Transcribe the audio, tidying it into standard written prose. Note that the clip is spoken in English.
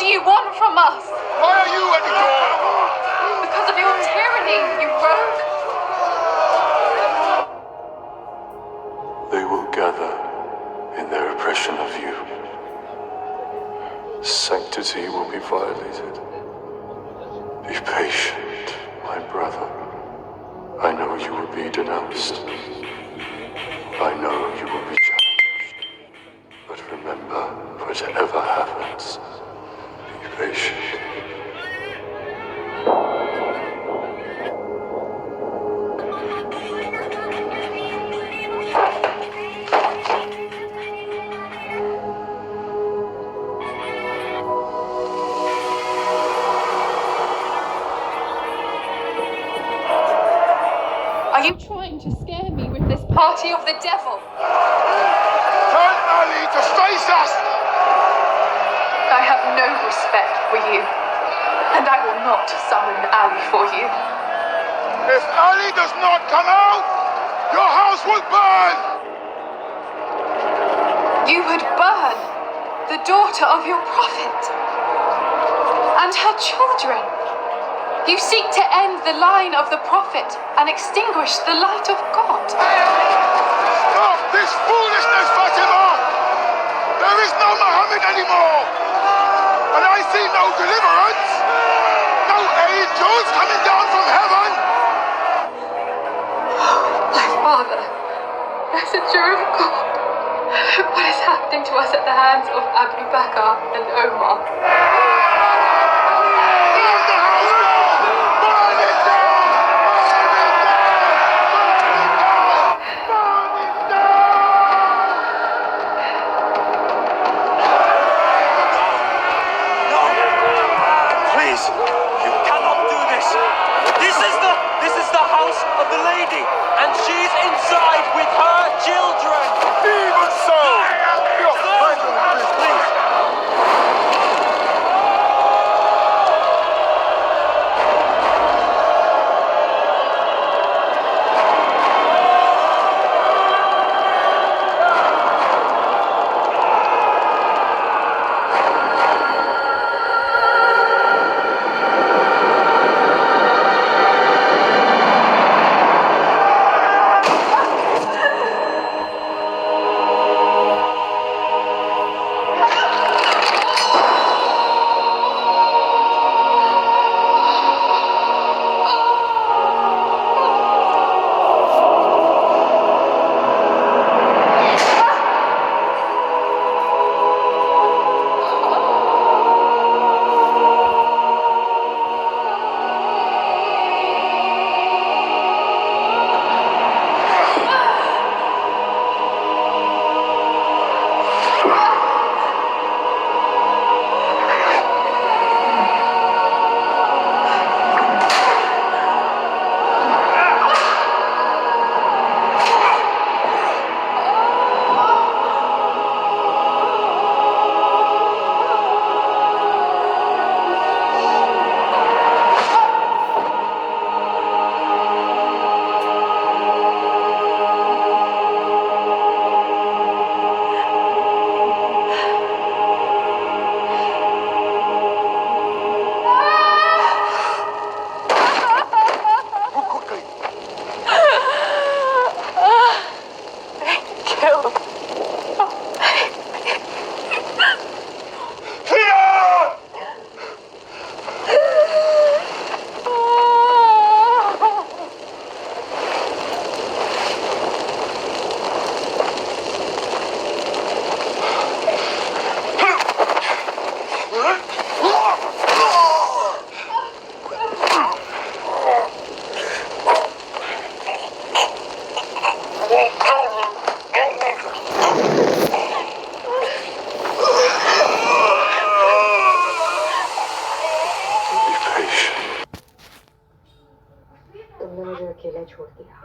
do you want from us? Why are you at the door? Because of your tyranny, you rogue. They will gather in their oppression of you. Sanctity will be violated. Be patient, my brother. I know you will be denounced. I know you will be challenged. But remember, whatever happens, be patient. Are you trying to scare me with this party of the devil? Turn Ali to face us! I have no respect for you, and I will not summon Ali for you. If Ali does not come out, your house will burn! You would burn the daughter of your prophet and her children. You seek to end the line of the prophet and extinguish the light of God. Stop this foolishness, Fatima! There is no Muhammad anymore! And I see no deliverance! No angels coming down from heaven! My father, messenger of God, look what is happening to us at the hands of Abu Bakr and Omar. Of the lady, and she's inside with her children. Even so! Please. तुमने मुझे अकेला छोड़ दिया।